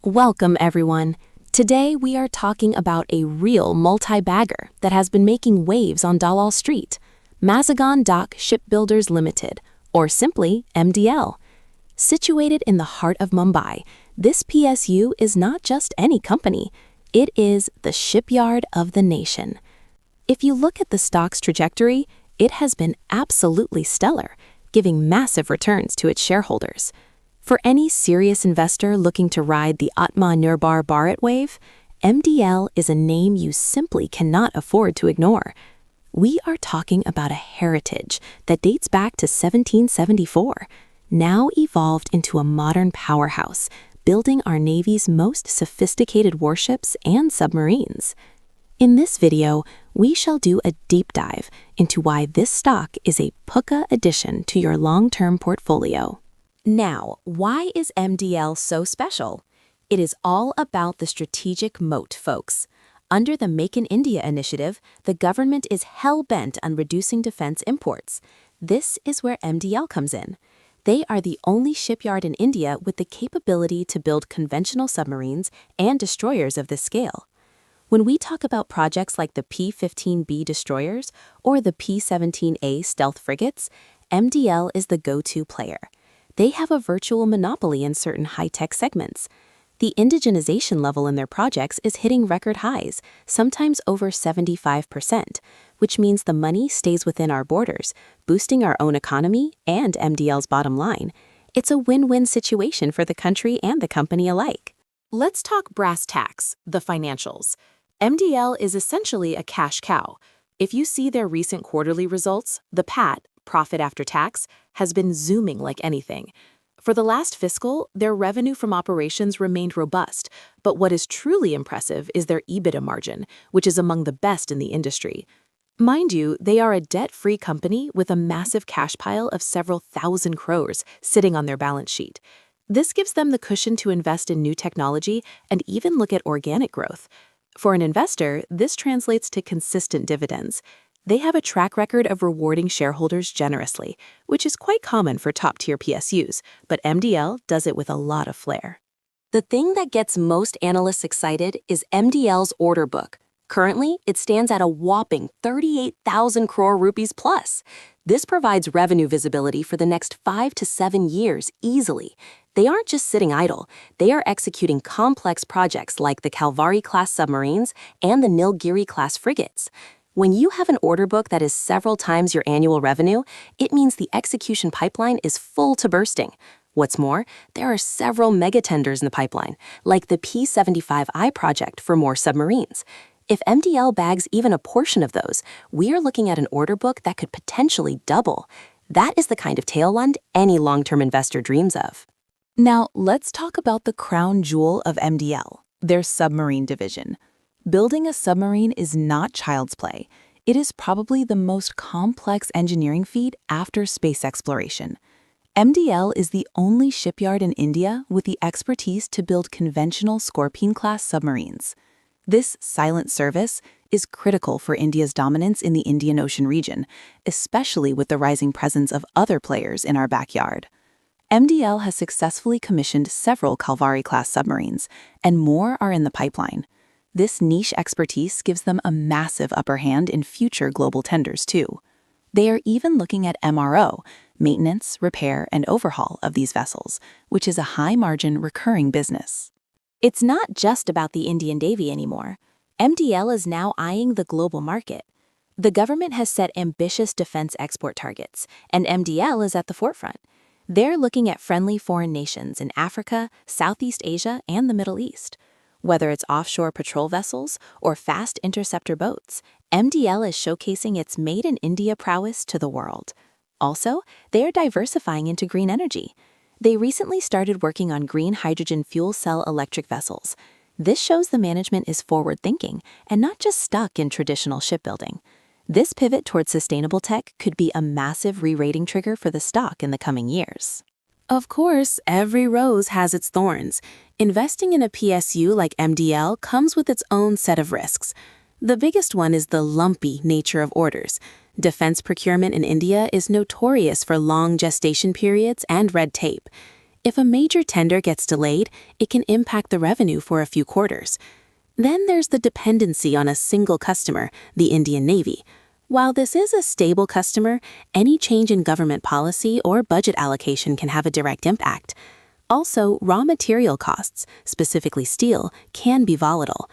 Welcome, everyone. Today we are talking about a real multi-bagger that has been making waves on Dalal Street, Mazagon Dock Shipbuilders Ltd, or simply MDL. Situated in the heart of Mumbai, this PSU is not just any company, it is the shipyard of the nation. If you look at the stock's trajectory, it has been absolutely stellar, giving massive returns to its shareholders. For any serious investor looking to ride the Atma Nirbar Bharat wave, MDL is a name you simply cannot afford to ignore. We are talking about a heritage that dates back to 1774, now evolved into a modern powerhouse, building our Navy's most sophisticated warships and submarines. In this video, we shall do a deep dive into why this stock is a pukka addition to your long-term portfolio. Now, why is MDL so special? It is all about the strategic moat, folks. Under the Make in India initiative, the government is hell-bent on reducing defense imports. This is where MDL comes in. They are the only shipyard in India with the capability to build conventional submarines and destroyers of this scale. When we talk about projects like the P-15B destroyers or the P-17A stealth frigates, MDL is the go-to player. They have a virtual monopoly in certain high-tech segments. The indigenization level in their projects is hitting record highs, sometimes over 75%, which means the money stays within our borders, boosting our own economy and MDL's bottom line. It's a win-win situation for the country and the company alike. Let's talk brass tacks, the financials. MDL is essentially a cash cow. If you see their recent quarterly results, the PAT, profit after tax, has been zooming like anything. For the last fiscal, their revenue from operations remained robust, but what is truly impressive is their EBITDA margin, which is among the best in the industry. Mind you, they are a debt-free company with a massive cash pile of several thousand crores sitting on their balance sheet. This gives them the cushion to invest in new technology and even look at organic growth. For an investor, this translates to consistent dividends. They have a track record of rewarding shareholders generously, which is quite common for top-tier PSUs, but MDL does it with a lot of flair. The thing that gets most analysts excited is MDL's order book. Currently, it stands at a whopping 38,000 crore rupees plus. This provides revenue visibility for the next 5 to 7 years easily. They aren't just sitting idle. They are executing complex projects like the Kalvari-class submarines and the Nilgiri-class frigates. When you have an order book that is several times your annual revenue, it means the execution pipeline is full to bursting. What's more, there are several megatenders in the pipeline, like the P-75I project for more submarines. If MDL bags even a portion of those, we are looking at an order book that could potentially double. That is the kind of tailwind any long-term investor dreams of. Now, let's talk about the crown jewel of MDL, their submarine division. Building a submarine is not child's play. It is probably the most complex engineering feat after space exploration. MDL is the only shipyard in India with the expertise to build conventional Scorpene-class submarines. This silent service is critical for India's dominance in the Indian Ocean region, especially with the rising presence of other players in our backyard. MDL has successfully commissioned several Kalvari-class submarines, and more are in the pipeline. This niche expertise gives them a massive upper hand in future global tenders, too. They are even looking at MRO, maintenance, repair, and overhaul of these vessels, which is a high-margin recurring business. It's not just about the Indian Navy anymore. MDL is now eyeing the global market. The government has set ambitious defense export targets, and MDL is at the forefront. They're looking at friendly foreign nations in Africa, Southeast Asia, and the Middle East. Whether it's offshore patrol vessels or fast interceptor boats, MDL is showcasing its Made in India prowess to the world. Also, they are diversifying into green energy. They recently started working on green hydrogen fuel cell electric vessels. This shows the management is forward-thinking and not just stuck in traditional shipbuilding. This pivot towards sustainable tech could be a massive re-rating trigger for the stock in the coming years. Of course, every rose has its thorns. Investing in a PSU like MDL comes with its own set of risks. The biggest one is the lumpy nature of orders. Defense procurement in India is notorious for long gestation periods and red tape. If a major tender gets delayed, it can impact the revenue for a few quarters. Then there's the dependency on a single customer, the Indian Navy. While this is a stable customer, any change in government policy or budget allocation can have a direct impact. Also, raw material costs, specifically steel, can be volatile.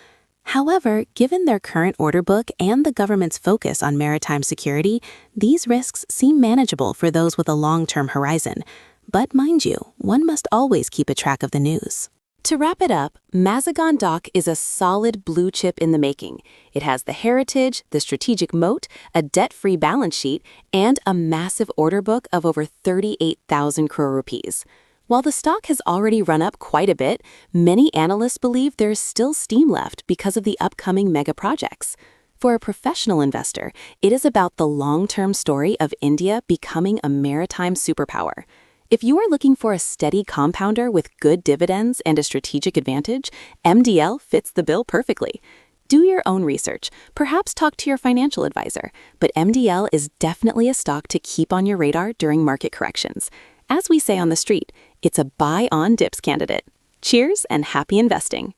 However, given their current order book and the government's focus on maritime security, these risks seem manageable for those with a long-term horizon. But mind you, one must always keep a track of the news. To wrap it up, Mazagon Dock is a solid blue chip in the making. It has the heritage, the strategic moat, a debt-free balance sheet, and a massive order book of over 38,000 crore rupees. While the stock has already run up quite a bit, many analysts believe there's still steam left because of the upcoming mega projects. For a professional investor, it is about the long-term story of India becoming a maritime superpower. If you are looking for a steady compounder with good dividends and a strategic advantage, MDL fits the bill perfectly. Do your own research, perhaps talk to your financial advisor, but MDL is definitely a stock to keep on your radar during market corrections. As we say on the street, it's a buy-on dips candidate. Cheers and happy investing!